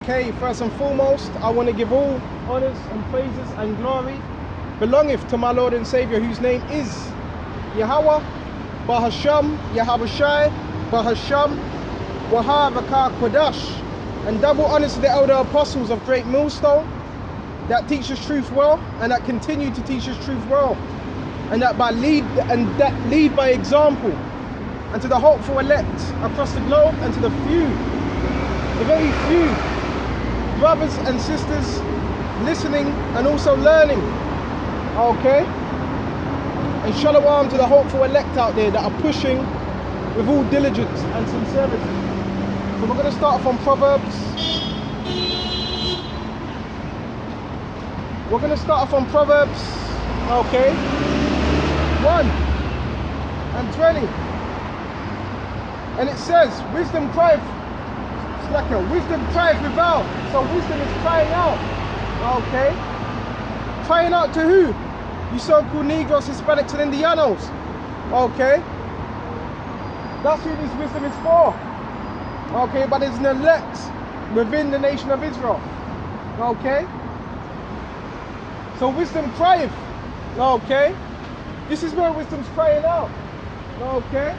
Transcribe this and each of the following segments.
Okay, first and foremost, I want to give all honors and praises and glory belongeth to my Lord and Savior, whose name is Yahweh, Bahasham, Yahabashai, Bahasham, Wahavaka Kodash. And double honors to the elder apostles of Great Millstone that teach us truth well and that continue to teach us truth well. And that lead by example. And to the hopeful elect across the globe, and to the very few brothers and sisters listening and also learning. Okay? And shalom to the hopeful elect out there that are pushing with all diligence and sincerity. So we're going to start from Proverbs. We're going to start from Proverbs, okay, 1 and 20. And it says, wisdom crieth, it's like a wisdom crieth without. So wisdom is crying out, okay? Crying out to who? You so-called Negroes, Hispanics, and Indianos, okay? That's who this wisdom is for, okay? But it's an elect within the nation of Israel, okay? So wisdom crieth, okay? This is where wisdom's crying out, okay?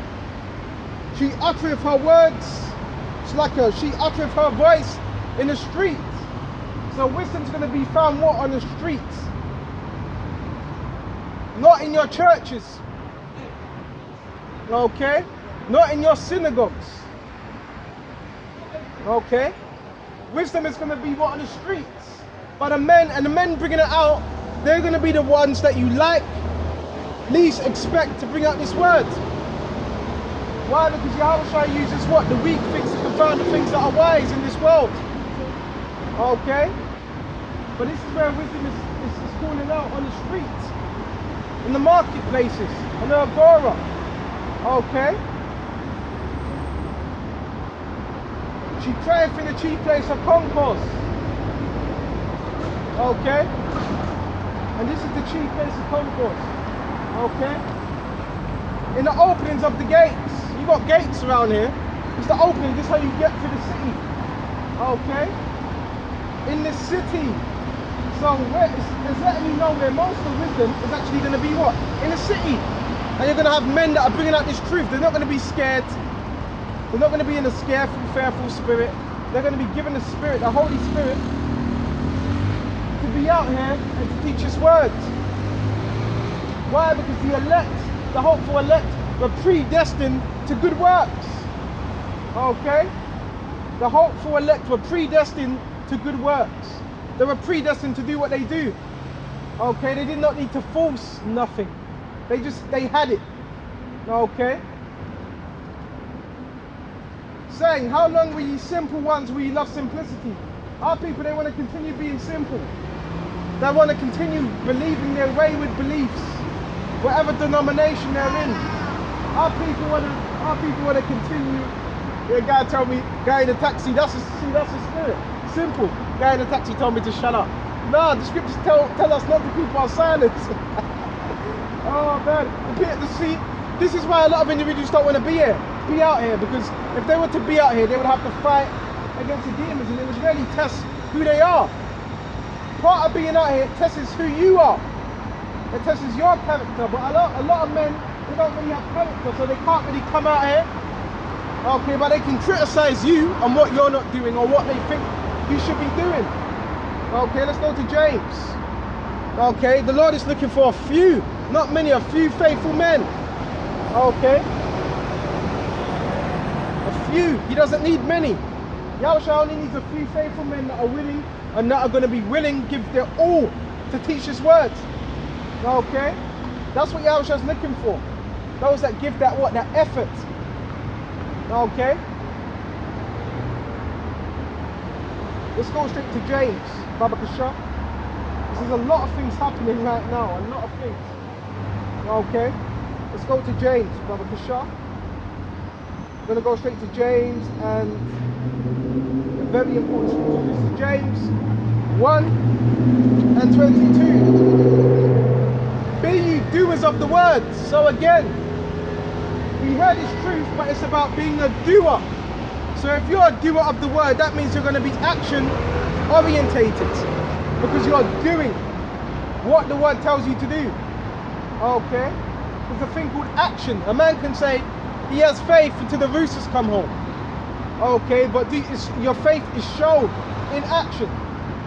She uttereth her words, it's like she uttereth her voice in the street. So wisdom's going to be found what? On the streets. Not in your churches. Okay? Not in your synagogues. Okay? Wisdom is going to be what? On the streets. But the men bringing it out, they're going to be the ones that you least expect to bring out this word. Why? Because Yahweh uses what? The weak things to confound the things that are wise in this world. Okay? But this is where wisdom is calling out on the streets, in the marketplaces, on the agora. Okay? She crieth in the chief place of concourse. Okay? And this is the chief place of concourse. Okay? In the openings of the gates. You got gates around here. It's the opening. This is how you get to the city. Okay? In the city. So it's letting you know where most of wisdom is actually going to be what? In the city. And you're going to have men that are bringing out this truth. They're not going to be scared. They're not going to be in a scareful, fearful spirit. They're going to be given the Spirit, the Holy Spirit, to be out here and to teach His words. Why? Because the elect, the hopeful elect, were predestined to good works. Okay? The hopeful elect were predestined to good works. They were predestined to do what they do. Okay? They did not need to force nothing. They had it. Okay? Saying, how long were ye simple ones, will ye love simplicity? Our people, they want to continue being simple. They want to continue believing their wayward beliefs, whatever denomination they're in. Our people want to continue. The guy told me, guy in the taxi, that's the spirit. Simple. Guy in the taxi told me to shut up. No, the scriptures tell us not to keep our silence. Oh man, see, this is why a lot of individuals don't want to be out here, because if they were to be out here, they would have to fight against the demons, and it would really test who they are. Part of being out here tests who you are. It tests your character, but a lot of men, they don't really have character, so they can't really come out here. Okay, but they can criticize you on what you're not doing or what they think you should be doing. Okay, let's go to James. Okay, the Lord is looking for a few, not many, a few faithful men. Okay, a few. He doesn't need many. Yahweh only needs a few faithful men that are willing and that are going to be willing, give their all to teach His words. Okay, that's what Yahweh is looking for. Those that give that effort. Okay, let's go straight to James, Baba Kasha. There's a lot of things happening right now, a lot of things. Okay, let's go to James, Baba Kasha. I'm going to go straight to James, and a very important scripture. This is James 1 and 22. Be ye doers of the word. So again, we heard this truth, but it's about being a doer. So if you're a doer of the word, that means you're going to be action orientated, because you're doing what the word tells you to do. Okay? There's a thing called action. A man can say he has faith until the roosters come home. Okay, but your faith is shown in action.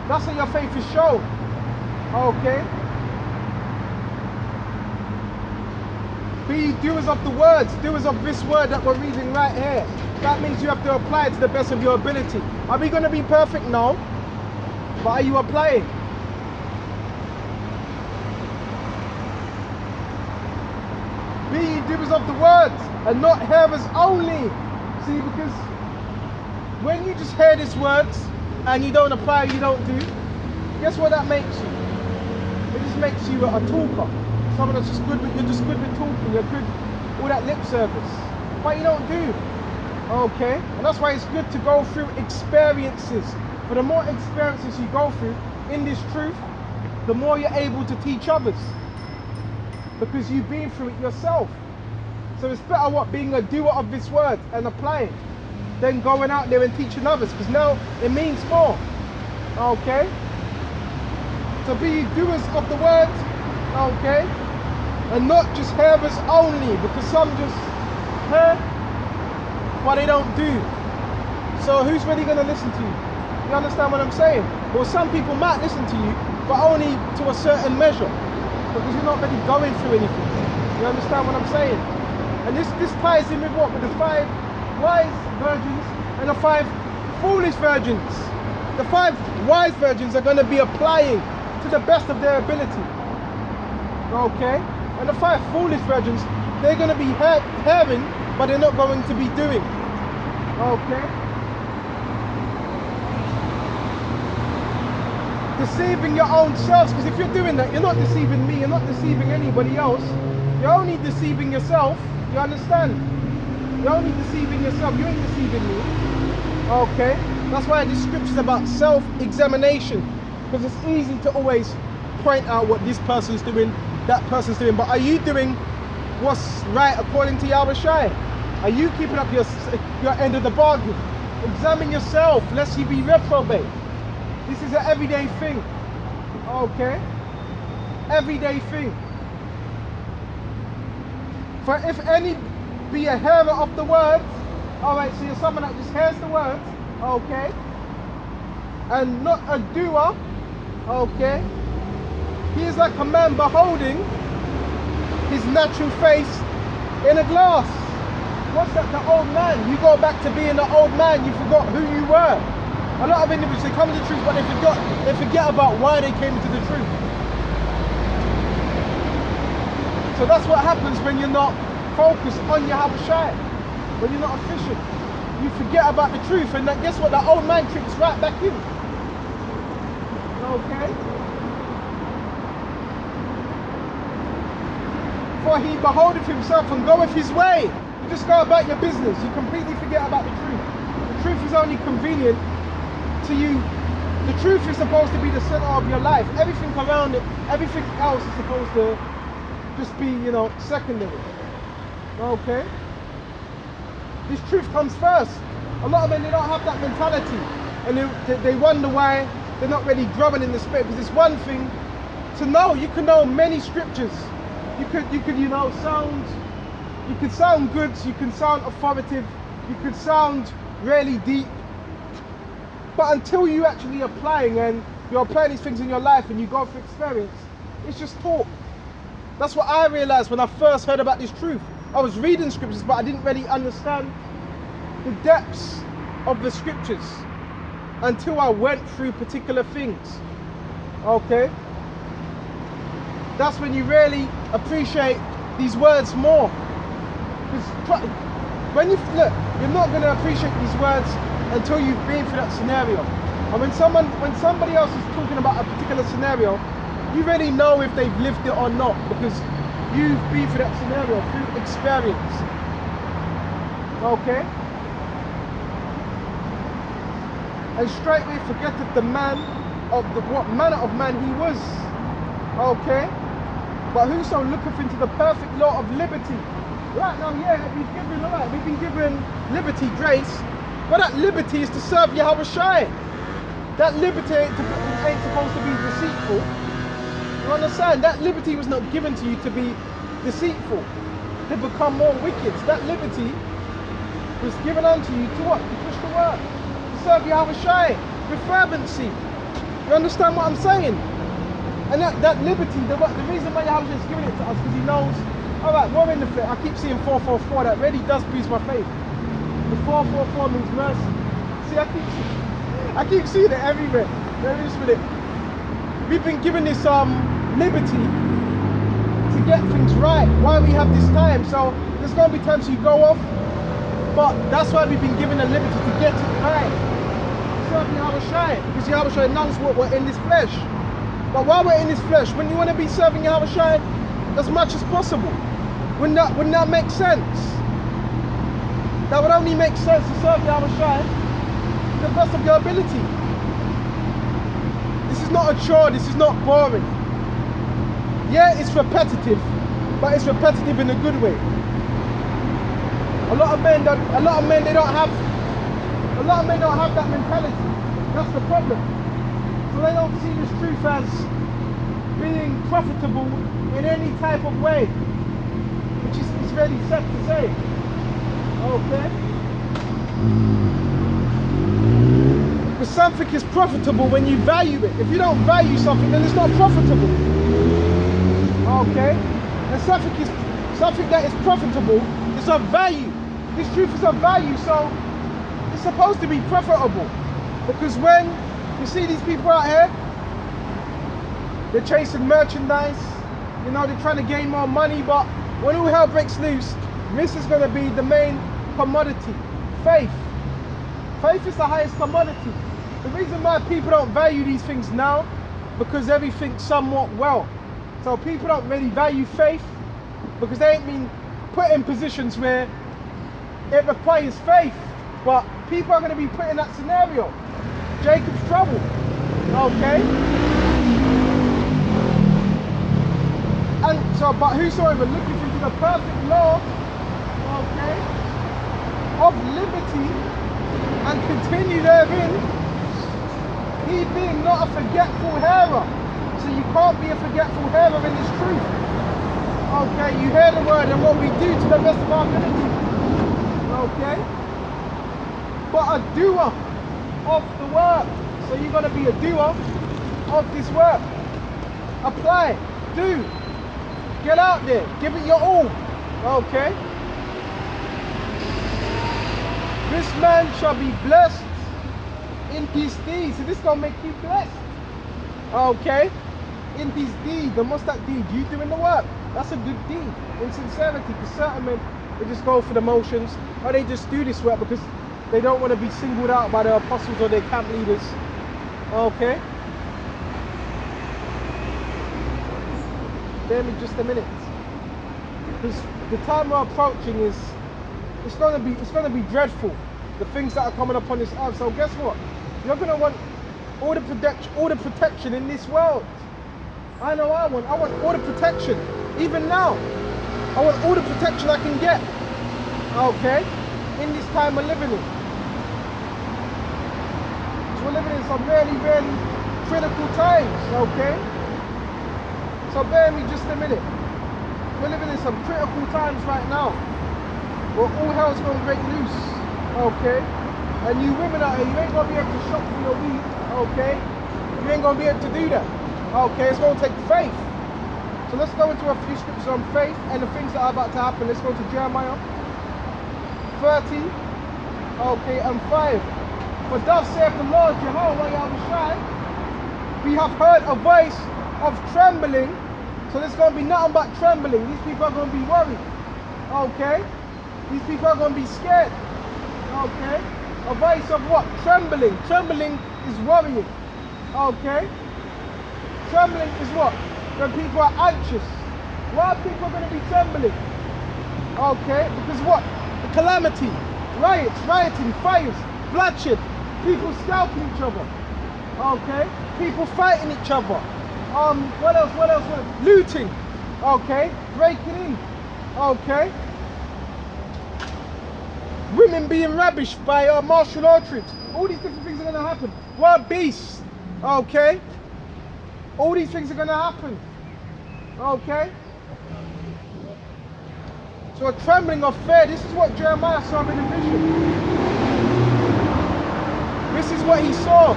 That's how your faith is shown. Okay? Be doers of the words, doers of this word that we're reading right here. That means you have to apply it to the best of your ability. Are we going to be perfect? No. But are you applying? Be ye doers of the words and not hearers only. See, because when you just hear these words and you don't apply, you don't do, guess what that makes you? It just makes you a talker. Someone that's just good with, you're just good with talking, you're good, all that lip service. But you don't do. Okay? And that's why it's good to go through experiences. For the more experiences you go through in this truth, the more you're able to teach others. Because you've been through it yourself. So it's better being a doer of this word and applying than going out there and teaching others, because now it means more. Okay? So be doers of the word, okay? And not just hearers only, because some just hear what they don't do. So who's really going to listen to you? You understand what I'm saying? Well, some people might listen to you, but only to a certain measure, because you're not really going through anything. You understand what I'm saying? And this ties in with what? With the 5 wise virgins and the 5 foolish virgins. The 5 wise virgins are going to be applying to the best of their ability. Okay? And the 5 foolish virgins, they're going to be hearing, but they're not going to be doing. Okay? Deceiving your own selves, because if you're doing that, you're not deceiving me, you're not deceiving anybody else. You're only deceiving yourself. You understand? You're only deceiving yourself. You ain't deceiving me. Okay? That's why this scripture is about self-examination, because it's easy to always point out what this person's doing, that person's doing, but are you doing what's right according to Yahweh Shai? Are you keeping up your end of the bargain? Examine yourself, lest you be reprobate. This is an everyday thing. Okay? Everyday thing. For if any be a hearer of the words, alright, so you're someone that just hears the words, okay, and not a doer, okay, he is like a man beholding his natural face in a glass. What's that? The old man. You go back to being the old man, you forgot who you were. A lot of individuals, they come to the truth, but they forget about why they came into the truth. So that's what happens when you're not focused on your Habashai, when you're not efficient. You forget about the truth, and guess what? That old man kicks right back in. Okay? For he beholdeth himself and goeth his way. You just go about your business. You completely forget about the truth. The truth is only convenient to you. The truth is supposed to be the center of your life. Everything around it, everything else is supposed to just be, secondary. Okay? This truth comes first. A lot of men, they don't have that mentality. And they wonder why they're not really growing in the spirit. Because it's one thing to know. You can know many scriptures. You could sound good, you can sound authoritative, you could sound really deep. But until you actually applying and you're applying these things in your life and you go through experience, it's just talk. That's what I realized when I first heard about this truth. I was reading scriptures, but I didn't really understand the depths of the scriptures until I went through particular things. Okay? That's when you really appreciate these words more. Because when you look, you're not going to appreciate these words until you've been through that scenario. And when somebody else is talking about a particular scenario, you really know if they've lived it or not, because you've been through that scenario through experience. Okay? And straightway forgetteth the man of what manner of man he was. Okay? But whoso looketh into the perfect law of liberty. Right now, yeah, we've been given liberty, grace, But that liberty is to serve Yahweh Shai. That liberty ain't supposed to be deceitful. You understand? That liberty was not given to you to be deceitful, to become more wicked. That liberty was given unto you to what? To push the work, to serve Yahweh Shai with fervency. You understand what I'm saying? And that liberty, the reason why Yahweh is giving it to us, because he knows, all right, we're in the flesh. I keep seeing 444, that really does bruise my faith. The 444 means mercy. See, I keep seeing it everywhere. There is with it. We've been given this liberty to get things right. Why we have this time. So there's gonna be times you go off, but that's why we've been given the liberty to get it right. Serve Yahweh Shai, because Yahweh Shai knows what we're in this flesh. But while we're in this flesh, when you want to be serving Yahweh Shai as much as possible, wouldn't that make sense? That would only make sense to serve Yahweh Shai to the best of your ability. This is not a chore, this is not boring. Yeah, it's repetitive, but it's repetitive in a good way. A lot of men don't have that mentality. That's the problem. So they don't see this truth as being profitable in any type of way, which is very sad to say. Okay? Because something is profitable when you value it. If you don't value something, then it's not profitable. Okay? And something that is profitable is of value. This truth is of value, so it's supposed to be profitable. Because when you see these people out here, they're chasing merchandise, you know, they're trying to gain more money, but when all hell breaks loose, this is going to be the main commodity. Faith. Faith is the highest commodity. The reason why people don't value these things now, because everything's somewhat well. So people don't really value faith, because they ain't been put in positions where it requires faith. But people are going to be put in that scenario. Jacob's trouble. Okay? And so, but whosoever looketh into the perfect law, okay, of liberty, and continue therein, he being not a forgetful hearer. So you can't be a forgetful hearer in this truth. Okay, you hear the word and what we do to the best of our ability. Okay? But a doer of the work. So you're going to be a doer of this work. Apply, do, get out there, give it your all. Okay? This man shall be blessed in his deeds. So this is going to make you blessed. Okay? In his deed. And what's that deed? You doing the work. That's a good deed. In sincerity. Because certain men, they just go for the motions, or they just do this work because they don't want to be singled out by their apostles or their camp leaders. Okay? Bear me just a minute. Because the time we're approaching is, it's gonna be dreadful. The things that are coming upon this earth. So guess what? You're gonna want all the protection in this world. I know I want all the protection. Even now, I want all the protection I can get. Okay? In this time we're living in. So we're living in some really, really critical times. Okay? So bear me just a minute. We're living in some critical times right now, where all hell's going to break loose, okay? And you women out here, you ain't going to be able to shop for your weed, okay? You ain't going to be able to do that, okay? It's going to take faith. So let's go into a few scriptures on faith and the things that are about to happen. Let's go to Jeremiah 30, okay, and 5. For thus saith the Lord Jehovah Yahushua, we have heard a voice of trembling. So there's going to be nothing but trembling. These people are going to be worried. Okay? These people are going to be scared. Okay? A voice of what? Trembling. Trembling is worrying. Okay? Trembling is what? When people are anxious. Why are people going to be trembling? Okay? Because what? The calamity. Riots, rioting, fires, bloodshed. People scalping each other. Okay? People fighting each other. What else? Looting. Okay. Breaking in. Okay. Women being ravished by martial law troops. All these different things are going to happen. Wild beasts. Okay? All these things are going to happen. Okay? So a trembling of fear. This is what Jeremiah saw in the vision. This is what he saw.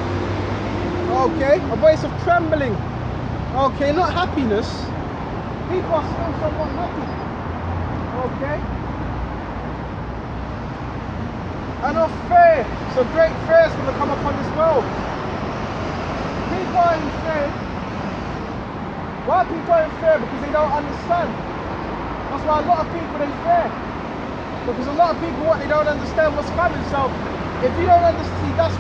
Okay? A voice of trembling. Okay? Not happiness. People are still somewhat happy. Okay? And of fear. So great fear is going to come upon this world. People are in fear. Why are people in fear? Because they don't understand. That's why a lot of people they fear. Because a lot of people they don't understand what's coming. So if you don't understand, that's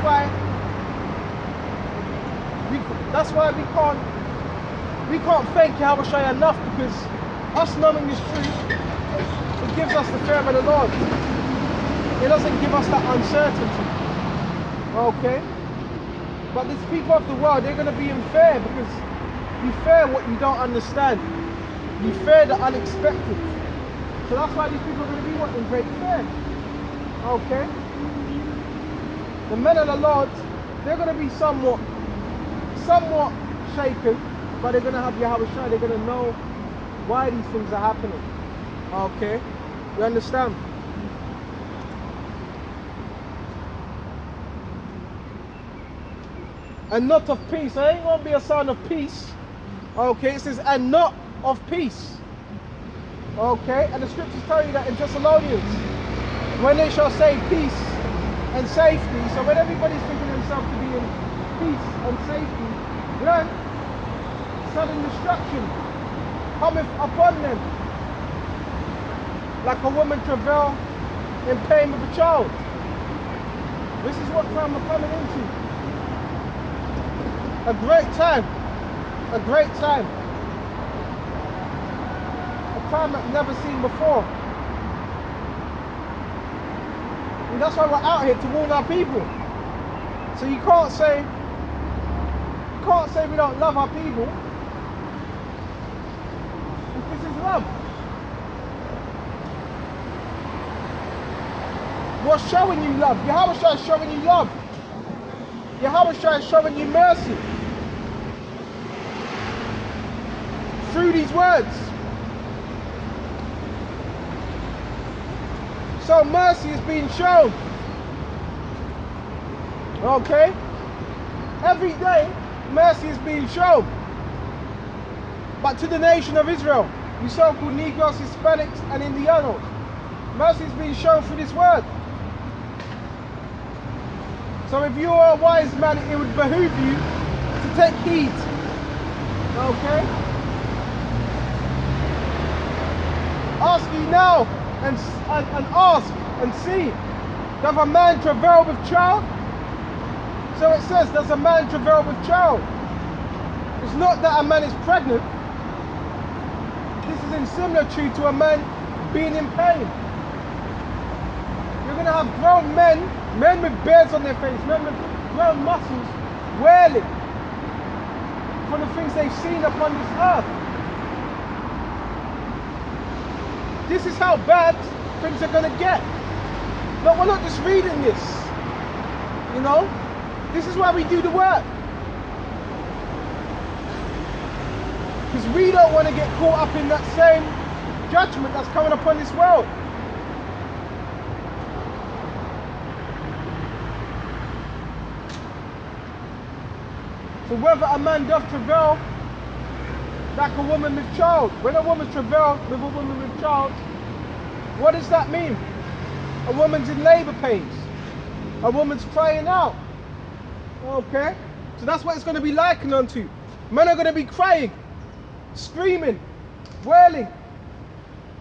why we can't thank Yahweh enough, because us knowing this truth, it gives us the fear of the Lord. It doesn't give us that uncertainty. Okay? But these people of the world, they're going to be in fear, because you fear what you don't understand. You fear the unexpected. So that's why these people are going to be in great fear. Okay? The men of the Lord, they're going to be somewhat shaken, but they're going to have Yahweh Shai. They're going to know why these things are happening. Okay? You understand? And not of peace. I ain't going to be a son of peace. Okay? It says, and not of peace. Okay? And the scriptures tell you that in Thessalonians, when they shall say peace and safety. So when everybody's thinking themselves to be in peace and safety, then sudden destruction cometh upon them, like a woman travail in pain with a child. This is what time we're coming into. A great time. A great time. A time that we've never seen before. And that's why we're out here to warn our people. So you can't say we don't love our people. This is love. We're showing you love. Yahweh Shai is showing you love. Yahweh Shai is showing you mercy. Through these words. So mercy is being shown. Okay? Every day, mercy is being shown. But to the nation of Israel, you so-called Negroes, Hispanics, and Indianos, mercy is being shown through this word. So if you are a wise man, it would behoove you to take heed. Okay? Ask ye now, and ask and see, does a man travail with child? So it says, does a man travail with child? It's not that a man is pregnant. This is in similitude to a man being in pain. You're going to have grown men with beards on their face, men with grown muscles, wailing for the things they've seen upon this earth. This is how bad things are going to get. But we're not just reading this, you know. This is why we do the work. Because we don't want to get caught up in that same judgment that's coming upon this world. So whether a man does travail like a woman with child, when a woman travails with a woman with child, what does that mean? A woman's in labor pains. A woman's crying out. Okay? So that's what it's going to be likened unto. Men are going to be crying, screaming, wailing.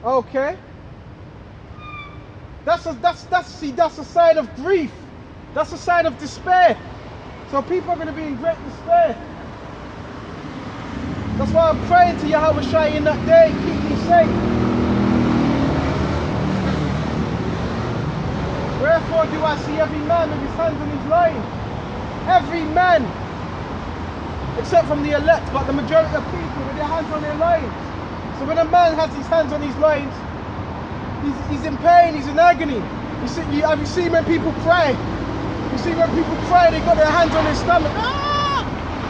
Okay? That's a sign of grief. That's a sign of despair. So people are going to be in great despair. That's why I'm praying to Yahweh Shai in that day, keep me safe. Wherefore do I see every man with his hands on his loins? Every man, except from the elect, but the majority of people with their hands on their loins. So when a man has his hands on his loins, he's in pain, he's in agony. Have you seen when people pray? You see when people pray, they got their hands on their stomach. Ah!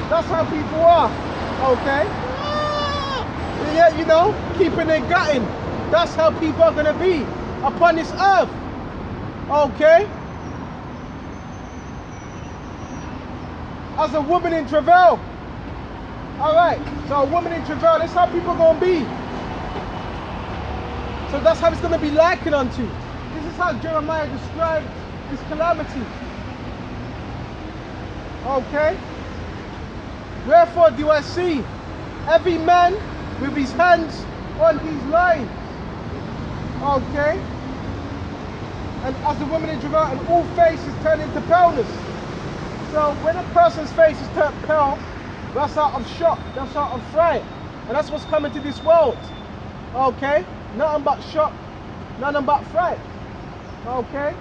That's how people are. Okay? Ah! Yeah, you know, keeping their gut in. That's how people are going to be upon this earth. Okay? As a woman in travail. Alright, so a woman in travail, that's how people are going to be. So that's how it's going to be likened unto. This is how Jeremiah described this calamity. Okay? Wherefore do I see every man with his hands on his lives. Okay? And as a woman in travail, and all faces turn into paleness. So when a person's face is turned pale, that's out of shock, that's out of fright. And that's what's coming to this world. Okay? Nothing but shock, nothing but fright. Okay?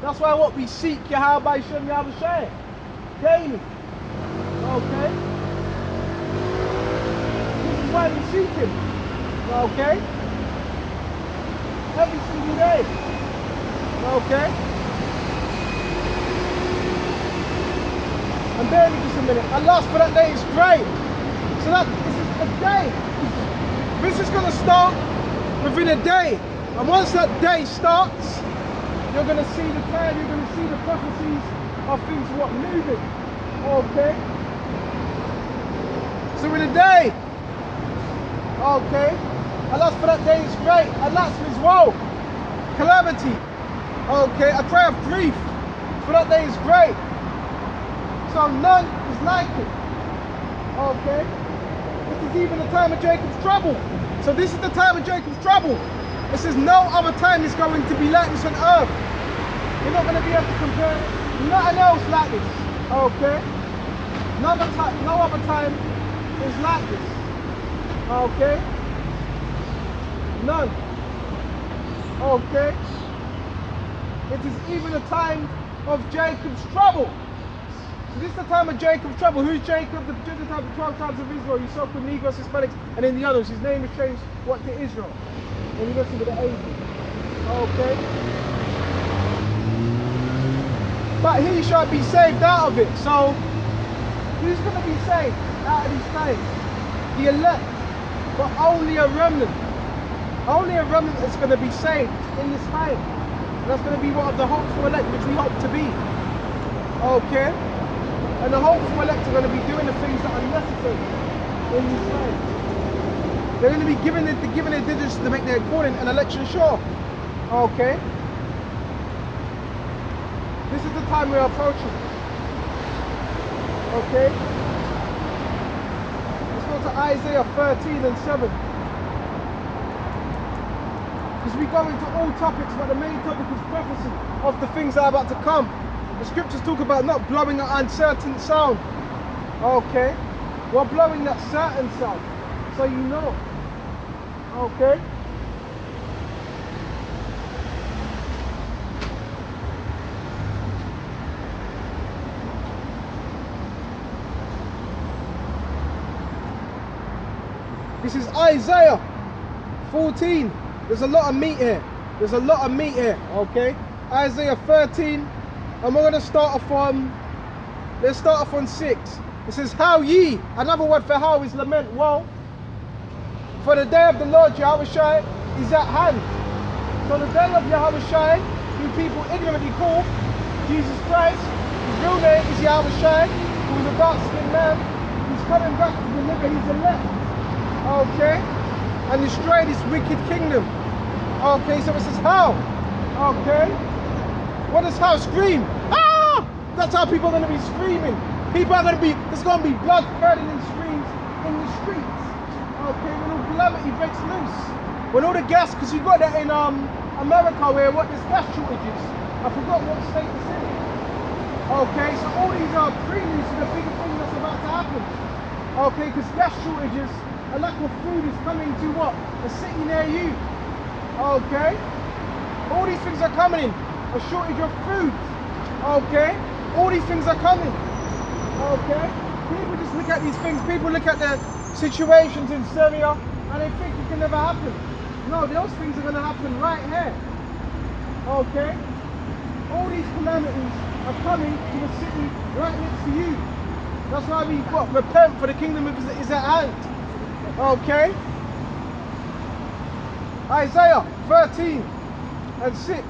That's why what we seek, Yahweh Shem Yahweh Shai, daily. Okay? This is why we seek Him. Okay? Every single day. Okay? And bear with me just a minute. And last for that day is great. So that this is a day. This is going to start within a day. And once that day starts, you're going to see the time, you're going to see the prophecies of things what moving. Okay? So in a day. Okay? And last for that day is great. And last is woe. Calamity. Okay? A cry of grief. For that day is great. So none is like it. Okay? This is even the time of Jacob's trouble. So this is the time of Jacob's trouble. This is no other time is going to be like this on earth. You're not going to be able to compare nothing else like this. Okay? No other time is like this. Okay? None. Okay? It is even the time of Jacob's trouble. This is the time of Jacob's trouble. Who's Jacob? The type of 12 tribes of Israel. You saw with Negroes, Hispanics, and then the others. His name is changed what to Israel. And you listen to the ages. Okay? But he shall be saved out of it. So, who's going to be saved out of these times? The elect. But only a remnant. Only a remnant is going to be saved in this time. And that's going to be one of the hopeful elect, which we hope to be. Okay? And the hopeful elect are going to be doing the things that are necessary in these times. They're going to be giving their diligence to make their calling and election sure. Okay? This is the time we're approaching. Okay? Let's go to Isaiah 13 and 7. Because we go into all topics, but the main topic is prophecy of the things that are about to come. The scriptures talk about not blowing an uncertain sound. Okay? We're blowing that certain sound. So you know. Okay? This is Isaiah 14. There's a lot of meat here. There's a lot of meat here. Okay? Isaiah 13. And we're going to start off on, let's start off on 6. It says, how ye, another word for how is lament, woe. For the day of the Lord Yahweh Shai is at hand. So the day of Yahweh Shai, who people ignorantly call Jesus Christ, his real name is Yahweh Shai, who is a dark-skinned man, he's coming back to deliver his elect. Okay? And destroy this wicked kingdom. Okay, so it says how? Okay? What does how scream? Ah! That's how people are going to be screaming. People are going to be, there's going to be blood curdling screams in the streets. Okay, when all calamity breaks loose. When all the gas, because you got that in America where what there's gas shortages. I forgot what state it's in. Okay, so all these are preludes to the bigger thing that's about to happen. Okay, because gas shortages, a lack of food is coming to what? A city near you. Okay? All these things are coming in. A shortage of food. Okay? All these things are coming. Okay? People just look at these things. People look at the situations in Syria and they think it can never happen. No, those things are going to happen right here. Okay? All these calamities are coming to a city right next to you. That's why we repent, for the kingdom is at hand. Okay? Isaiah 13:6.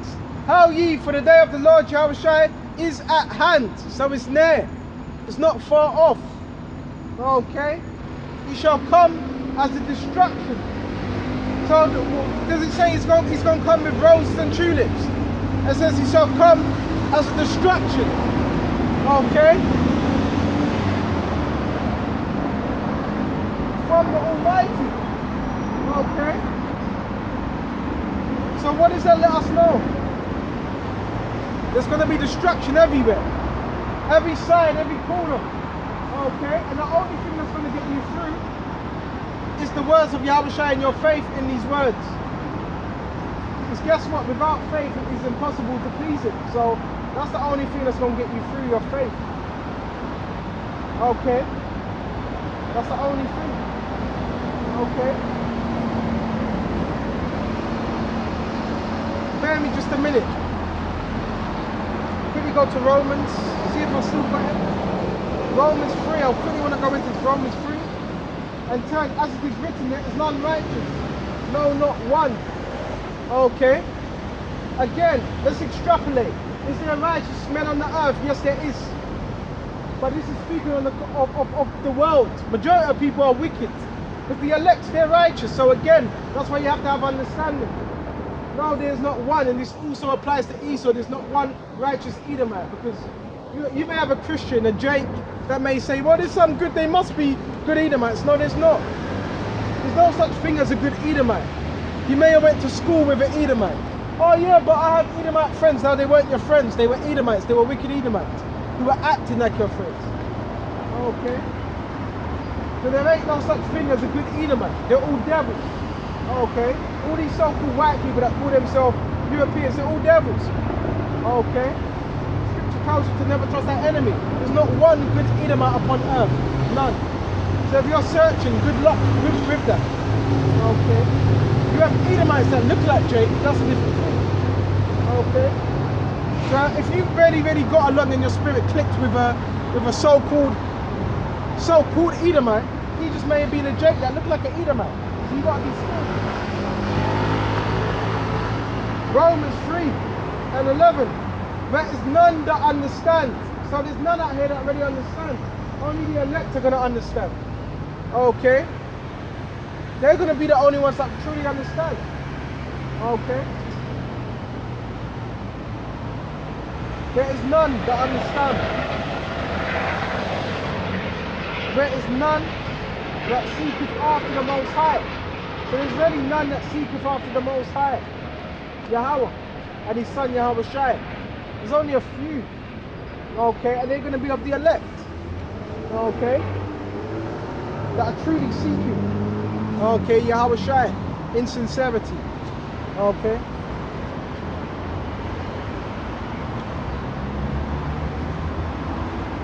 Hail ye, for the day of the Lord Yahushua is at hand. So it's near. It's not far off. Okay? He shall come as a destruction. So does it say he's going to come with roses and tulips? It says he shall come as a destruction. Okay? From the Almighty. Okay? So what does that let us know? There's going to be destruction everywhere. Every side, every corner. Okay? And the only thing that's going to get you through is the words of Yahushua and your faith in these words. Because guess what? Without faith, it is impossible to please Him. So that's the only thing that's going to get you through, your faith. Okay? That's the only thing. Okay? Bear me just a minute. Quickly go to Romans. See if I still got it. Romans 3. I quickly want to go into Romans 3. And turn, as it is written, there is none righteous. No, not one. Okay? Again, let's extrapolate. Is there a righteous man on the earth? Yes, there is. But this is speaking of the world. Majority of people are wicked. But the elect, they're righteous. So again, that's why you have to have understanding. No, there's not one. And this also applies to Esau. There's not one righteous Edomite. Because you may have a Christian, a Jake, that may say, well, there's some good, they must be good Edomites. No, there's not. There's no such thing as a good Edomite. You may have went to school with an Edomite. Oh yeah, but I have Edomite friends. No, they weren't your friends. They were Edomites. They were wicked Edomites who were acting like your friends. Okay? So there ain't no such thing as a good Edomite. They're all devils. Okay? All these so-called white people that call themselves Europeans, they're all devils. Okay? Scripture tells you to never trust that enemy. There's not one good Edomite upon earth. None. So if you're searching, good luck with that. Okay? You have Edomites that look like Jake, that's a different thing. Okay? So if you really got along and your spirit clicked with a so-called Edomite, he just may have been a Jake that looked like an Edomite. So you got to be skilled. Romans 3:11. There is none that understand. So there's none out here that really understand. Only the elect are going to understand. Okay? They're going to be the only ones that truly understand. Okay? There is none that understand. There is none that seeketh after the Most High. So there's really none that seeketh after the Most High. Yahweh and His Son Yahushua. There's only a few. Okay? And they're going to be of the elect. Okay? That are truly seeking. Okay, Yahushua, in sincerity. Okay.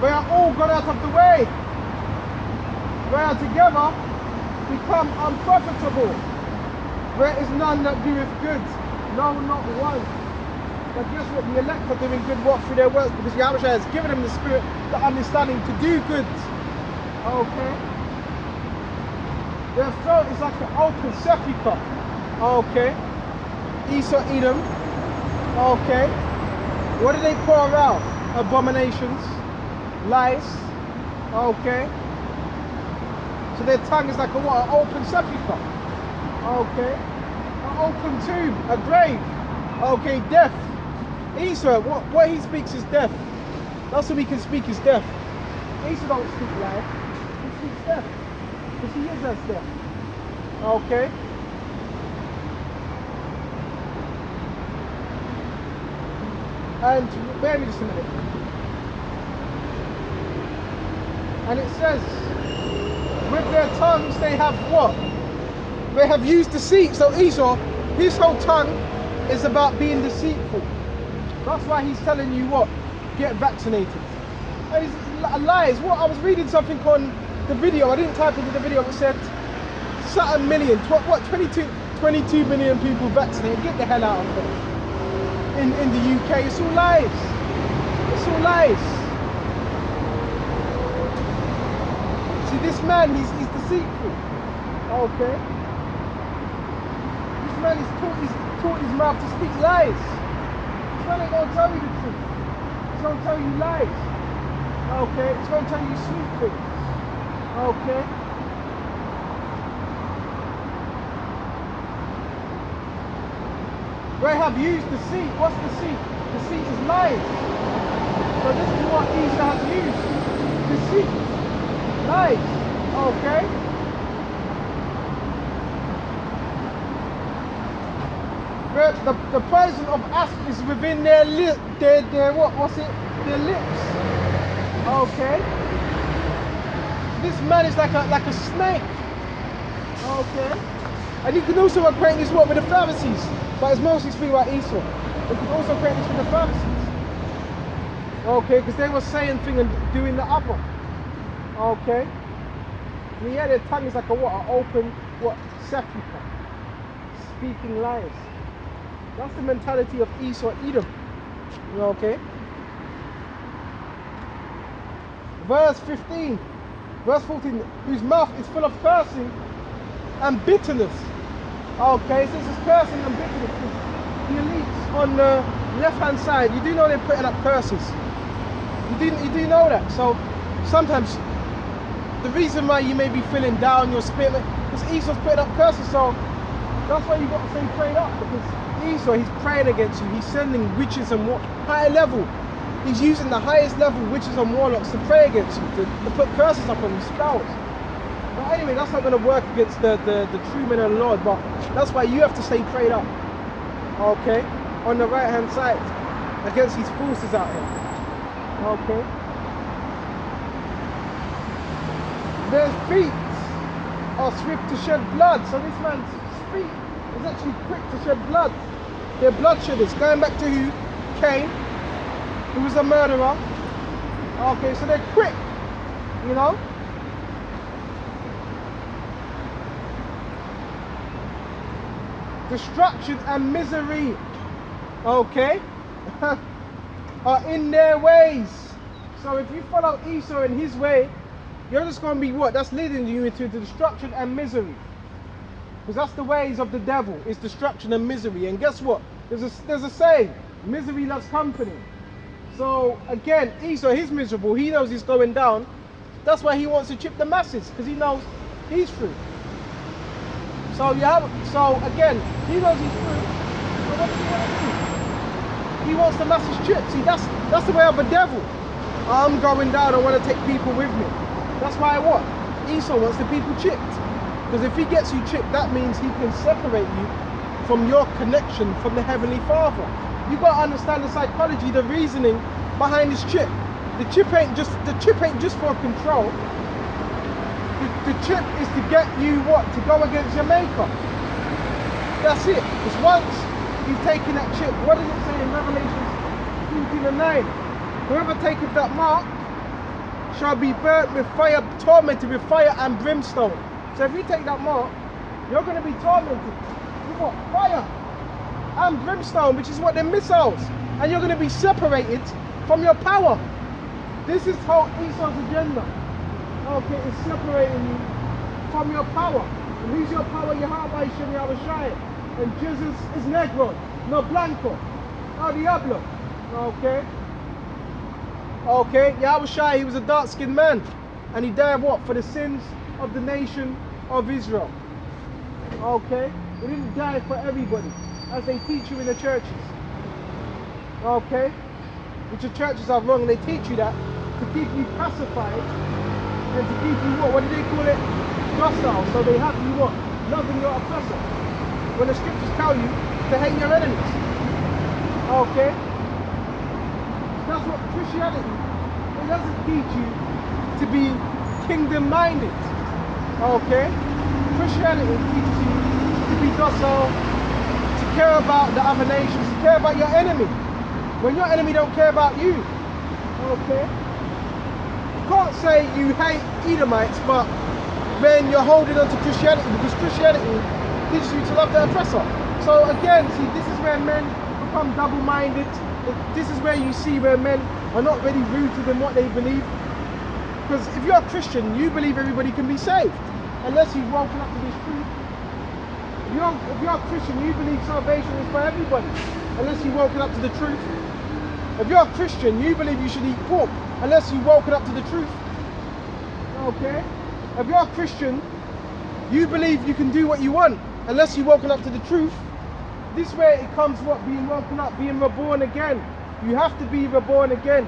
We are all gone out of the way. We are together become unprofitable. There is none that doeth good. No, not one. But guess what? The elect are doing good work through their works because Yahushua has given them the spirit, the understanding to do good. Okay. Their throat is like an open sepulchre. Okay. Esau, Edom. Okay. What do they pour out? Abominations. Lies. Okay. So their tongue is like a what? An open sepulchre. Okay. An open tomb. A grave. Okay. Death. Esau, what he speaks is death. That's what he can speak is death. Esau don't speak life. He speaks death. Because he is as death. Okay. And bear me just a minute. And it says, with their tongues they have what? They have used deceit. So Esau, his whole tongue is about being deceitful. That's why he's telling you what? Get vaccinated. And it's lies. What? I was reading something on the video. I didn't type into the video. It said certain million. What? 22 million people vaccinated. Get the hell out of here. in the UK. It's all lies. It's all lies. See, this man, he's deceitful. Okay. This man is taught his mouth to speak lies. This man ain't gonna tell you the truth. He's gonna tell you lies. Okay. He's gonna tell you sweet things. Okay. Rahab used deceit. What's deceit? Deceit is lies. So this is what Esau has used. Deceit. Lies. Okay? The poison of asp is within their what's it? Their lips. Okay? This man is like a snake. Okay? And you can also equate this with the Pharisees. But it's mostly speaking about Esau. You can also equate this with the Pharisees. Okay, because they were saying thing and doing the other. Okay? And yeah, their tongue is like an open sepulchre. Speaking lies. That's the mentality of Esau, Edom. Okay? Verse 15. Verse 14. Whose mouth is full of cursing and bitterness. Okay, so this is cursing and bitterness. The elites on the left-hand side, you do know they're putting up curses. You do know that. So sometimes the reason why you may be feeling down, your spirit, because Esau's putting up curses. So that's why you got to stay prayed up, because Esau, he's praying against you. He's sending witches and high level. He's using the highest level witches and warlocks to pray against you, to put curses up on you, spells. But anyway, that's not going to work against the true men of the Lord, but that's why you have to stay prayed up. Okay? On the right hand side, against these forces out here. Okay? Their feet are swift to shed blood. So this man's feet is actually quick to shed blood. They're bloodshedders. Going back to who? Cain, who was a murderer. Okay, so they're quick, you know? Destruction and misery, okay, are in their ways. So if you follow Esau in his way, you're just going to be what? That's leading you into destruction and misery. Because that's the ways of the devil, is destruction and misery. And guess what? There's a saying, misery loves company. So again, Esau, he's miserable. He knows he's going down. That's why he wants to chip the masses, because he knows he's through. So again, he knows he's through. So what does he want to do? He wants the masses chipped. See, that's the way of the devil. I'm going down, I want to take people with me. That's why what? Esau wants the people chipped. Because if he gets you chipped, that means he can separate you from your connection from the Heavenly Father. You've got to understand the psychology, the reasoning behind this chip. The chip ain't just for control. The chip is to get you what? To go against your maker. That's it. Because once you've taken that chip, what does it say in Revelation 14:9? Whoever taketh that mark shall be burnt with fire, tormented with fire and brimstone. So if you take that mark, you're going to be tormented with what? Fire and brimstone, which is what they're missiles. And you're going to be separated from your power. This is how Esau's agenda. Okay, it's separating you from your power. And who's your power? Yahweh Shem Yahushai. And Jesus is Negro, no Blanco, no Diablo. Okay? Okay, Yahushai, he was a dark-skinned man. And he died what? For the sins of the nation of Israel. Okay? He didn't die for everybody, as they teach you in the churches. Okay? Which the churches are wrong, and they teach you that to keep you pacified and to keep you what do they call it? Docile. So they have you what? Loving your oppressor. When the scriptures tell you to hate your enemies. Okay? That's what Christianity, it doesn't teach you to be kingdom-minded. Okay? Christianity teaches you to be docile, to care about the other nations, to care about your enemy. When your enemy don't care about you. Okay? You can't say you hate Edomites, but then you're holding on to Christianity, because Christianity teaches you to love the oppressor. So again, see, this is where men become double-minded. This is where you see where men are not really rooted in what they believe. Because if you're a Christian, you believe everybody can be saved, unless you've woken up to this truth. If you're a Christian, you believe salvation is for everybody, unless you've woken up to the truth. If you're a Christian, you believe you should eat pork, unless you've woken up to the truth. Okay? If you're a Christian, you believe you can do what you want, unless you've woken up to the truth. This way it comes what? Being woken up, being reborn again. You have to be reborn again.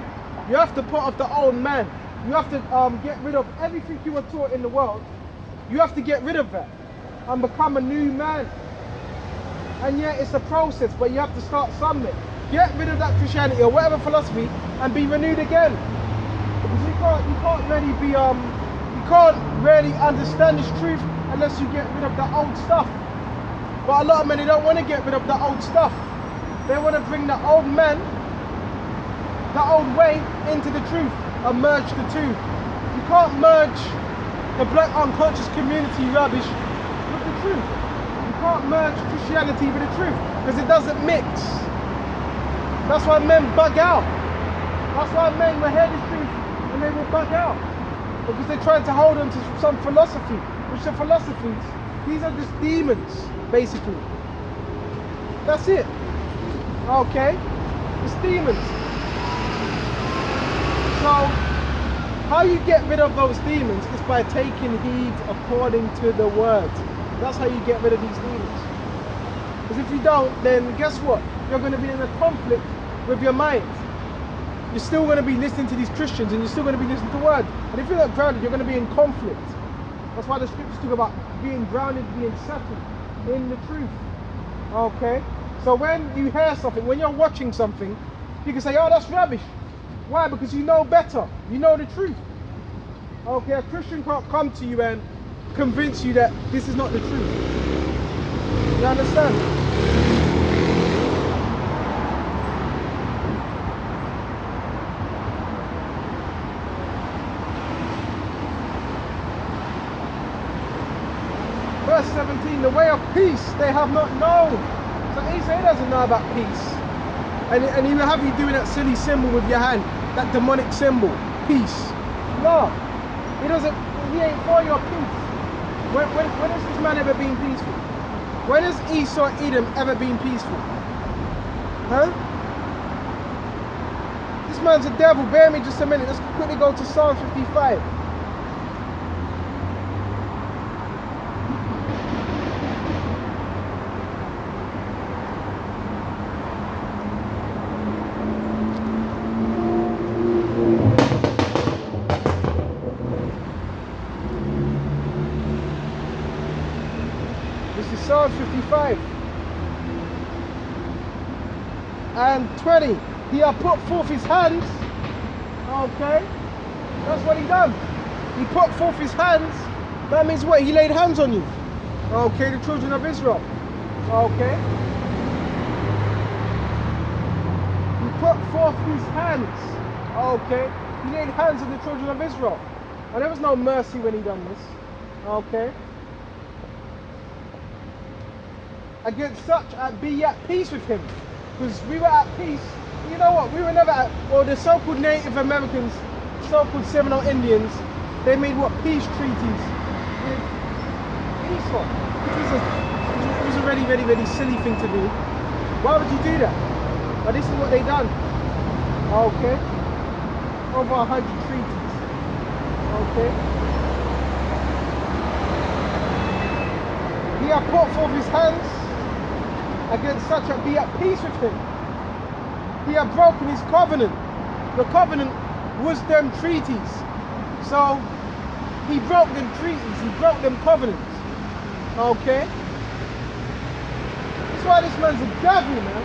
You have to put off the old man. You have to get rid of everything you were taught in the world. You have to get rid of that and become a new man. And yeah, it's a process, but you have to start somewhere. Get rid of that Christianity or whatever philosophy and be renewed again. Because you can't really understand this truth unless you get rid of the old stuff. But a lot of men, they don't want to get rid of the old stuff. They want to bring the old man, the old way into the truth and merge the two. You can't merge the black unconscious community rubbish with the truth. You can't merge Christianity with the truth because it doesn't mix. That's why men bug out. That's why men will hear the truth and they will bug out. Because they're trying to hold on to some philosophy, which the philosophies, these are just demons, basically. That's it. Okay? It's demons. So, how you get rid of those demons is by taking heed according to the word. That's how you get rid of these demons. Because if you don't, then guess what? You're going to be in a conflict with your mind. You're still going to be listening to these Christians and you're still going to be listening to the word. And if you're not grounded, you're going to be in conflict. That's why the scriptures talk about being grounded, being settled in the truth. Okay? So when you hear something, when you're watching something, you can say, oh, that's rubbish. Why? Because you know better. You know the truth. Okay, a Christian can't come to you and convince you that this is not the truth. You understand? Verse 17, the way of peace they have not known. So he doesn't know about peace. And he will have you doing that silly symbol with your hand, that demonic symbol, peace. No, he ain't for your peace. When has this man ever been peaceful? When has Esau, Edom ever been peaceful? Huh? This man's a devil. Bear me just a minute. Let's quickly go to Psalm 55. Psalm 55 and 20. He had put forth his hands. Okay, that's what he done. He put forth his hands. That means what? He laid hands on you. Okay, the children of Israel. Okay, he put forth his hands. Okay, he laid hands on the children of Israel, and there was no mercy when he done this. Okay. Against such, be at peace with him. Because we were at peace. You know what? We were never at, well, the so-called Native Americans, so-called Seminole Indians, they made what? Peace treaties with Esau. It was a really, really, really silly thing to do. Why would you do that? But this is what they done. Okay. Over 100 treaties. Okay. He had put forth his hands against such and be at peace with him. He had broken his covenant. The covenant was them treaties. So he broke them treaties, he broke them covenants. Okay? That's why this man's a devil, man.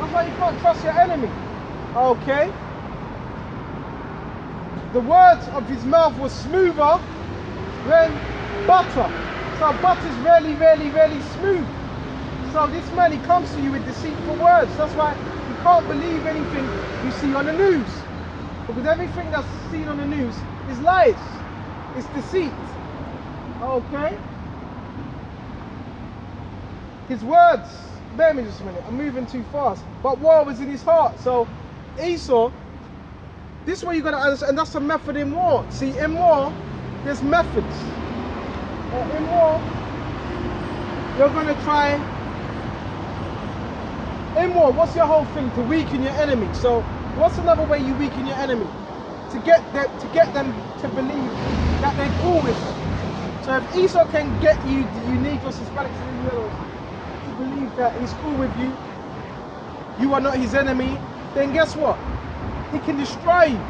That's why you can't trust your enemy. Okay? The words of his mouth were smoother than butter. So butter's really, really, really smooth. So this man, he comes to you with deceitful words. That's why you can't believe anything you see on the news. Because everything that's seen on the news is lies. It's deceit. Okay? His words bear me just a minute, I'm moving too fast. But war was in his heart. So Esau, this is what you got to understand, and that's a method in war. See, in war, there's methods. In war, you're going to try. In war, what's your whole thing? To weaken your enemy. So what's another way you weaken your enemy? To get them to believe that they're cool with you. So if Esau can get you, the Negroes, Hispanics, and Indians, to believe that he's cool with you, you are not his enemy, then guess what? He can destroy you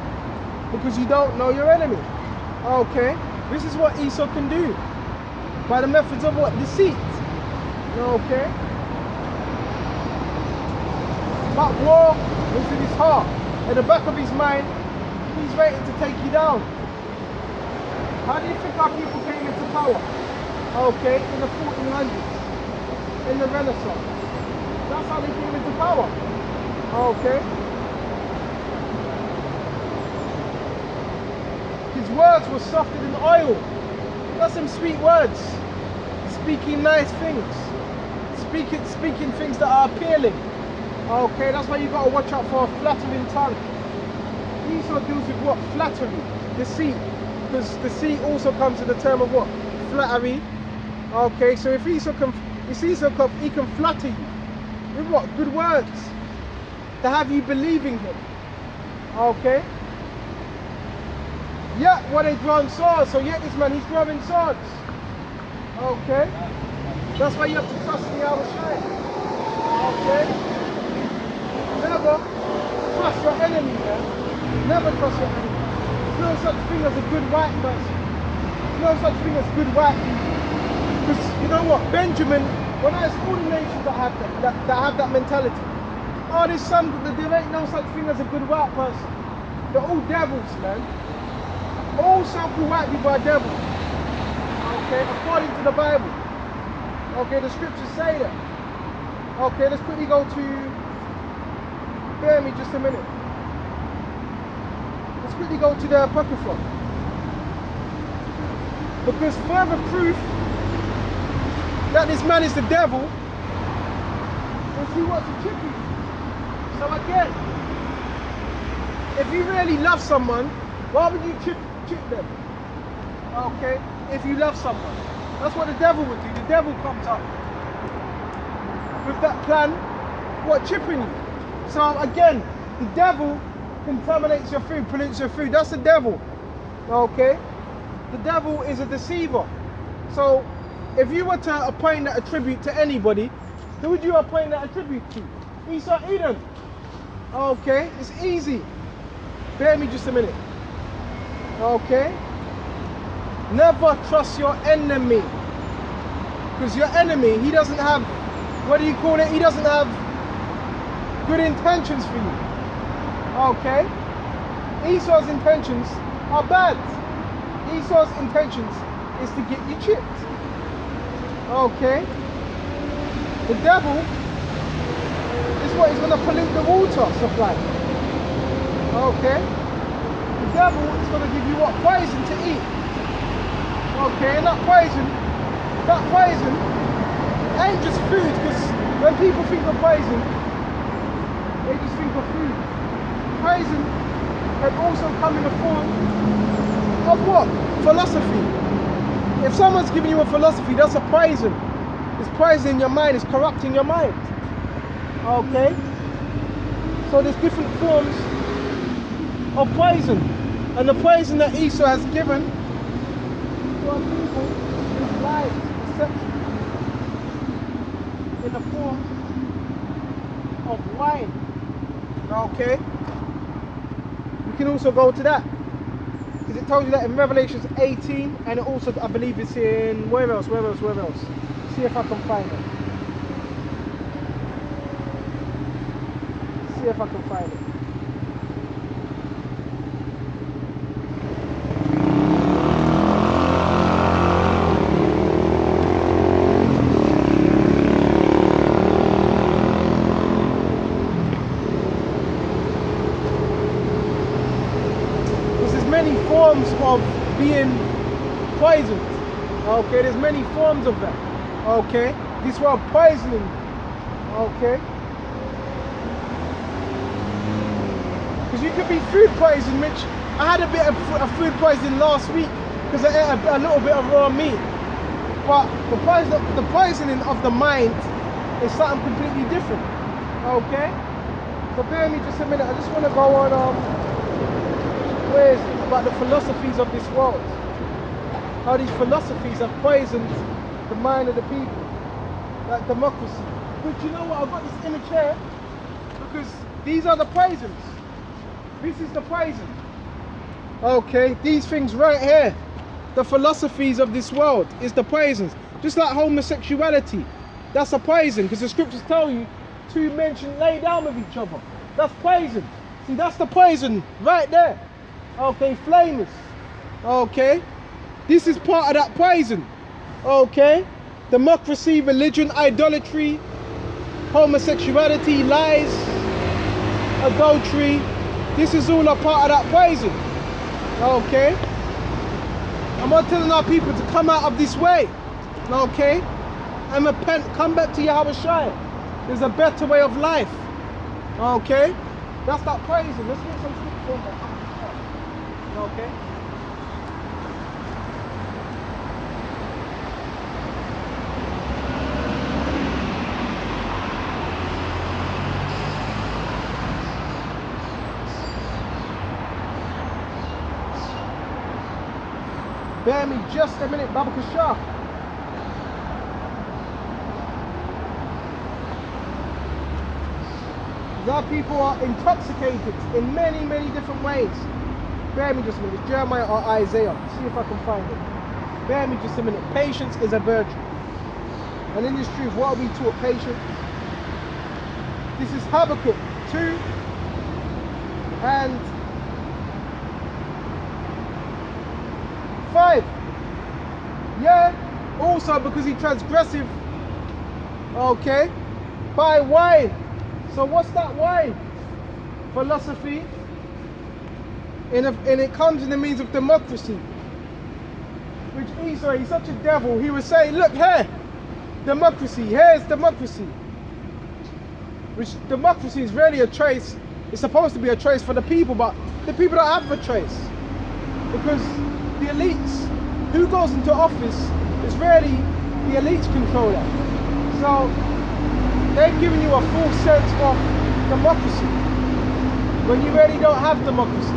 because you don't know your enemy. Okay, this is what Esau can do by the methods of what? Deceit. Okay. But war was in his heart. At the back of his mind, he's waiting to take you down. How do you think our people came into power? Okay, in the 1400s, in the Renaissance. That's how they came into power. Okay. His words were softer than oil. That's some sweet words. Speaking nice things. Speaking things that are appealing. Okay, that's why you got to watch out for a flattering tongue. Esau deals with what? Flattery, deceit. Because deceit also comes to the term of what? Flattery. Okay, so if Esau can flatter you with what? Good words. To have you believing him. Okay. Yeah, what they drawn swords. So yet this man, he's drawing swords. Okay. That's why you have to trust in the Shai. Okay. Never trust your enemy, man. Never trust your enemy. There's no such thing as a good white person. There's no such thing as good white people. Because you know what, Benjamin, when I all the nations that have that mentality, oh, there ain't no such thing as a good white person. They're all devils, man. All so-called white people are devils. Okay, according to the Bible. Okay, the scriptures say that. Okay, let's quickly go to, bear me just a minute. Let's quickly go to the Apocrypha. Because further proof that this man is the devil is he wants to chip you. So again, if you really love someone, why would you chip them? Okay, if you love someone. That's what the devil would do. The devil comes up with that plan, what, chipping you. So again, the devil contaminates your food, pollutes your food. That's the devil. Okay? The devil is a deceiver. So if you were to appoint that attribute to anybody, who would you appoint that attribute to? Esau, Edom. Okay, it's easy. Bear me just a minute. Okay? Never trust your enemy. Because your enemy, he doesn't have, what do you call it? He doesn't have good intentions for you. Okay? Esau's intentions are bad. Esau's intentions is to get you chipped. Okay? The devil is what is going to pollute the water supply. Okay? The devil is going to give you what? Poison to eat. Okay, and that poison ain't just food, because when people think of poison, they just think of food. Poison can also come in the form of what? Philosophy. If someone's giving you a philosophy, that's a poison. It's poisoning your mind, it's corrupting your mind. Okay? So there's different forms of poison. And the poison that Esau has given to our people is lies, deception, in the form of wine. Okay? We can also go to that. Because it tells you that in Revelation 18, and it also, I believe it's in, where else? See if I can find it. See if I can find it. Many forms of being poisoned. Okay, there's many forms of that. Okay, this word poisoning Okay? Because you could be food poisoning, which I had a bit of food poisoning last week because I ate a little bit of raw meat. But the poisoning of the mind is something completely different. Okay? So bear with me just a minute. I just want to go on where is it? About the philosophies of this world. How these philosophies have poisoned the mind of the people. Like democracy. But you know what? I've got this image here because these are the poisons. This is the poison. Okay, these things right here. The philosophies of this world is the poisons. Just like homosexuality. That's a poison because the scriptures tell you two men shouldn't lay down with each other. That's poison. See, that's the poison right there. Okay, flamers. Okay, this is part of that poison. Okay, democracy, religion, idolatry, homosexuality, lies, adultery. This is all a part of that poison. Okay, I'm not telling our people to come out of this way. Okay, and repent, come back to Yahweh Shai. There's a better way of life. Okay, that's that poison. Let's get some scripture on that. Okay. Bear me just a minute, Baba Kashaf. Our people are intoxicated in many, many different ways. Bear me just a minute. Jeremiah or Isaiah. See if I can find it. Bear me just a minute. Patience is a virtue. And in this truth, what are we taught? Patience. This is Habakkuk 2 and 5. Yeah. Also because he transgressive. Okay. By wine. So what's that wine? Philosophy. And it comes in the means of democracy. Which Esau, he's such a devil. He was saying, look here, democracy, here's democracy. Which democracy is really a choice. It's supposed to be a choice for the people, but the people don't have a choice. Because the elites, who goes into office is really the elites control that. So they've given you a full sense of democracy when you really don't have democracy.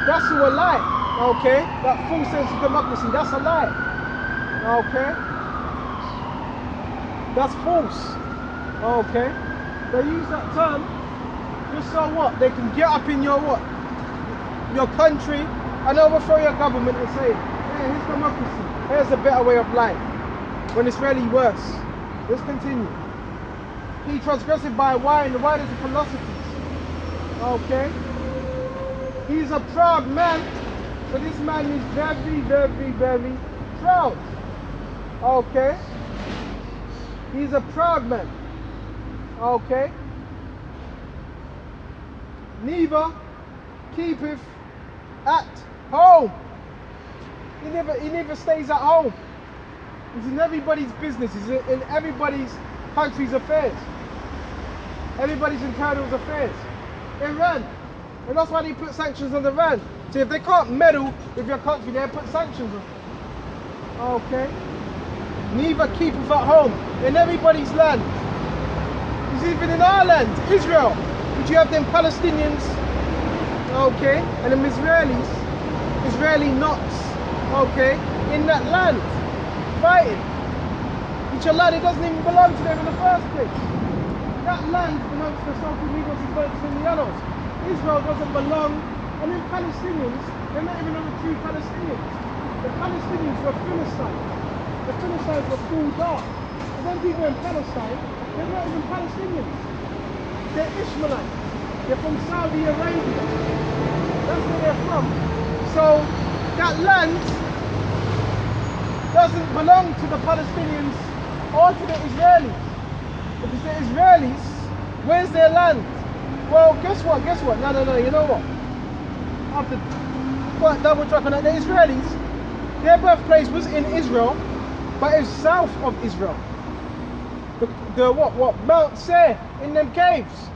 That's a lie, okay? That full sense of democracy, that's a lie, okay? That's false, okay? They use that term just so what? They can get up in your what? Your country and overthrow your government and say, hey, here's democracy, here's a better way of life, when it's really worse. Let's continue. He transgressed by wine, the wine is the philosophies, okay? He's a proud man, so this man is very, very, very proud. Okay? He's a proud man. Okay? Neither keepeth at home. He never stays at home. He's in everybody's business. He's in everybody's country's affairs. Everybody's internal affairs. Iran. And that's why they put sanctions on Iran. So if they can't meddle with your country, they put sanctions on. Okay. Neither keepeth at home in everybody's land. It's even in our land, Israel, which you have them Palestinians, okay, and them Israeli knots, okay, in that land, fighting. Which a land, it doesn't even belong to them in the first place. That land belongs to the so-called Negroes and folks in the others. Israel doesn't belong, and then Palestinians, they're not even the true Palestinians. The Palestinians were Philistines. The Philistines were full dark. And then people in Palestine, they're not even Palestinians. They're Ishmaelites. They're from Saudi Arabia. That's where they're from. So that land doesn't belong to the Palestinians or to the Israelis. Because the Israelis, where's their land? Well, guess what? Guess what? No, no, no. You know what? After double check on that, the Israelis, their birthplace was in Israel, but it's south of Israel. The what? Mount Seir in them caves.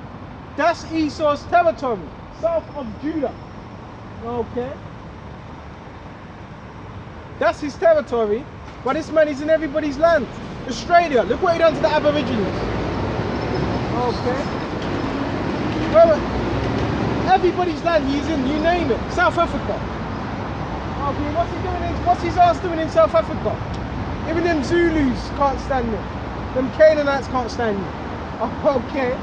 That's Esau's territory, south of Judah. Okay. That's his territory, but this man is in everybody's land. Australia, look what he done to the Aborigines. Okay. Well, everybody's land he's in, you name it. South Africa. Okay, what's he doing? What's his ass doing in South Africa? Even them Zulus can't stand him. Them Canaanites can't stand him. Okay.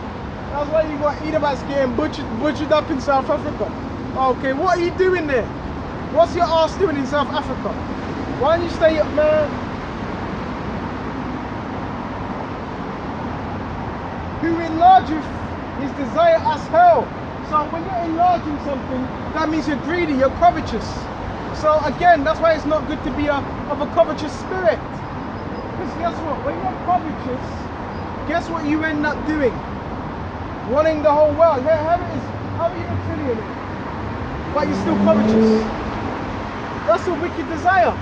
That's why you got Edomites getting butchered up in South Africa. Okay, what are you doing there? What's your ass doing in South Africa? Why don't you stay up, man? Who enlargeth his desire as hell. So when you're enlarging something, that means you're greedy, you're covetous. So again, that's why it's not good to be of a covetous spirit. Because guess what? When you're covetous, guess what you end up doing? Wanting the whole world. Here it is. How are you a trillionaire? But you're still covetous. That's a wicked desire.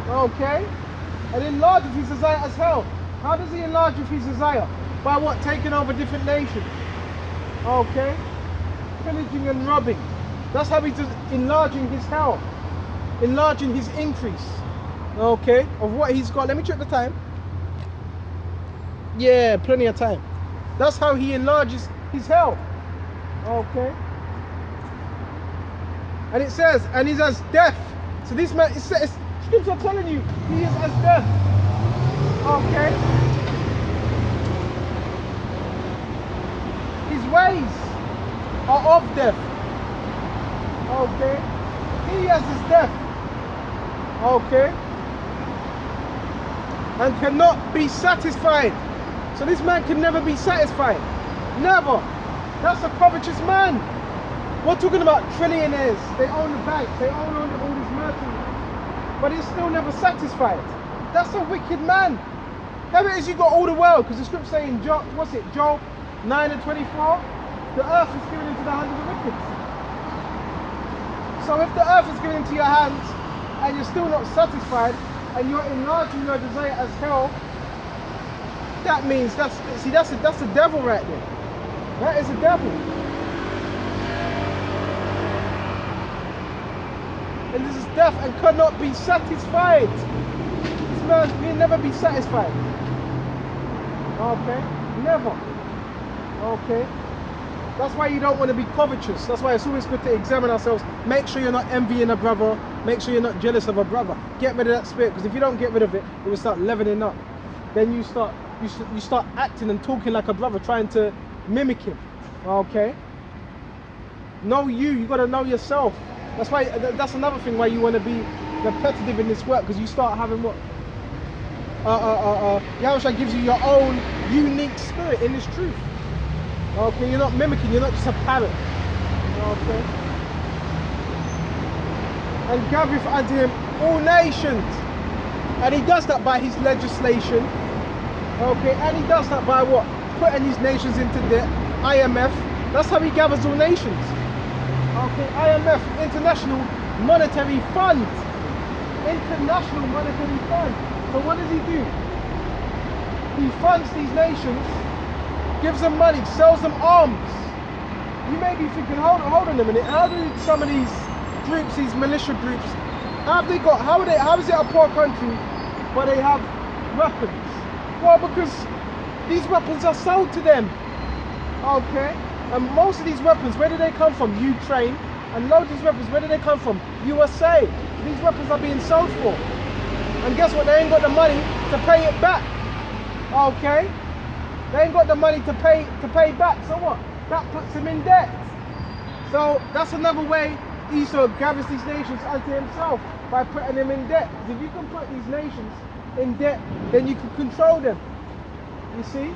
Okay? And enlarge with his desire as hell. How does he enlarge with his desire? By what? Taking over different nations. Okay? Pillaging and robbing. That's how he's enlarging his hell. Enlarging his increase. Okay? Of what he's got. Let me check the time. Yeah, plenty of time. That's how he enlarges his hell. Okay? And it says, and he's as death. So this man, scripts are telling you, he is as death. Okay? His ways are of death. Okay? He has his death. Okay? And cannot be satisfied. So this man can never be satisfied. Never. That's a covetous man. We're talking about trillionaires. They own the banks. They own all these merchandise. But he's still never satisfied. That's a wicked man. How it is you got all the world? Because the script's saying, Job 9:24, the earth is given into the hands of the wicked. So if the earth is given into your hands and you're still not satisfied and you're enlarging your desire as hell, that means that's the devil right there. That is the devil. And this is death and cannot be satisfied. This man will never be satisfied. Okay? Never. Okay? That's why you don't want to be covetous. That's why it's always good to examine ourselves. Make sure you're not envying a brother. Make sure you're not jealous of a brother. Get rid of that spirit, because if you don't get rid of it, it will start leveling up. Then you start acting and talking like a brother, trying to mimic him. Okay? Know you got to know yourself. That's why, that's another thing why you want to be repetitive in this work, because you start having what? Yahushua gives you your own unique spirit in this truth. Okay, you're not mimicking, you're not just a parrot. Okay. And gathereth unto him all nations. And he does that by his legislation. Okay, and he does that by what? Putting these nations into debt. IMF. That's how he gathers all nations. Okay, IMF, International Monetary Fund. International Monetary Fund. So what does he do? He funds these nations, gives them money, sells them arms. You may be thinking, hold on a minute, how do some of these groups, these militia groups, how is it a poor country where they have weapons? Well, because these weapons are sold to them. Okay? And most of these weapons, where do they come from? Ukraine. And loads of these weapons, where do they come from? USA. These weapons are being sold for. And guess what? They ain't got the money to pay it back. Okay? They ain't got the money to pay back. So what? That puts them in debt. So that's another way Esau gathers these nations unto himself, by putting them in debt. If you can put these nations in debt, then you can control them. You see?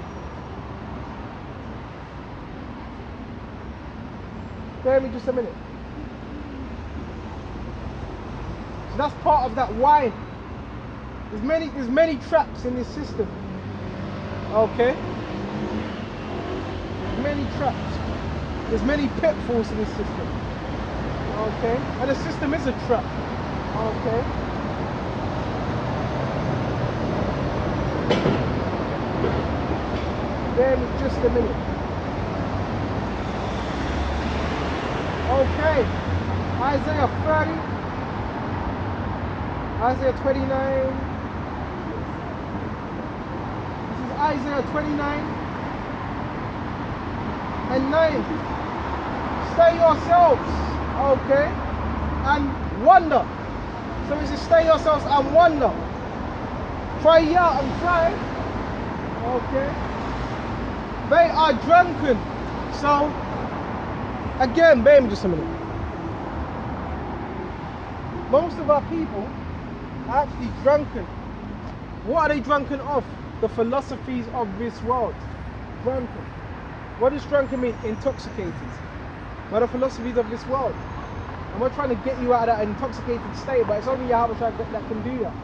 Bear me just a minute. So that's part of that wine. There's many traps in this system. Okay? Many traps. There's many pitfalls in this system. Okay? And the system is a trap. Okay? Bear with just a minute. Okay. Isaiah 30. Isaiah 29. This is Isaiah 29 and 9. Stay yourselves, okay, and wonder. So it says stay yourselves and wonder. Cry out and cry, okay. They are drunken. So, again, bear with me just a minute. Most of our people are actually drunken. What are they drunken of? The philosophies of this world. Drunken. What does drunken mean? Intoxicated. By the philosophies of this world. I'm not trying to get you out of that intoxicated state, but it's only Yahweh that can do that.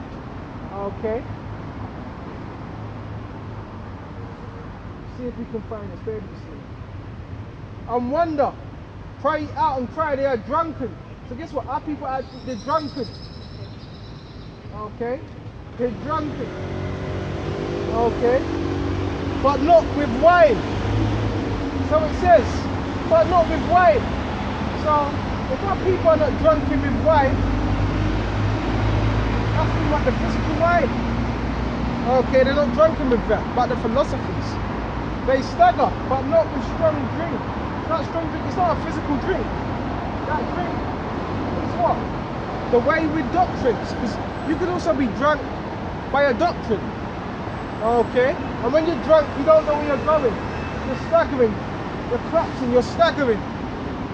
Okay? See if we can find this. Bear with me. And wonder. Cry out and cry, they are drunken. So guess what? Our people are actually, they're drunken. Okay? They're drunken. Okay? But not with wine. So it says, but not with wine. So if our people are not drunken with wine, that's talking about the physical wine. Okay, they're not drunken with that, but the philosophies. They stagger, but not with strong drink. It's not strong drink, it's not a physical drink. That drink is what? The wayward doctrines. Because you could also be drunk by a doctrine. Okay? And when you're drunk, you don't know where you're going. You're staggering. You're collapsing, you're staggering.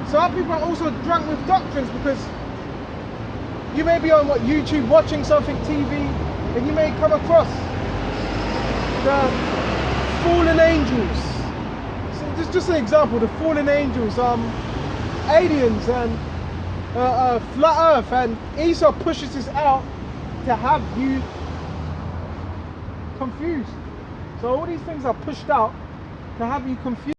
So our people are also drunk with doctrines, because you may be on YouTube watching something TV, and you may come across the fallen angels. So this is just an example. The fallen angels, aliens, and flat Earth, and Esau pushes this out to have you confused. So all these things are pushed out to have you confused.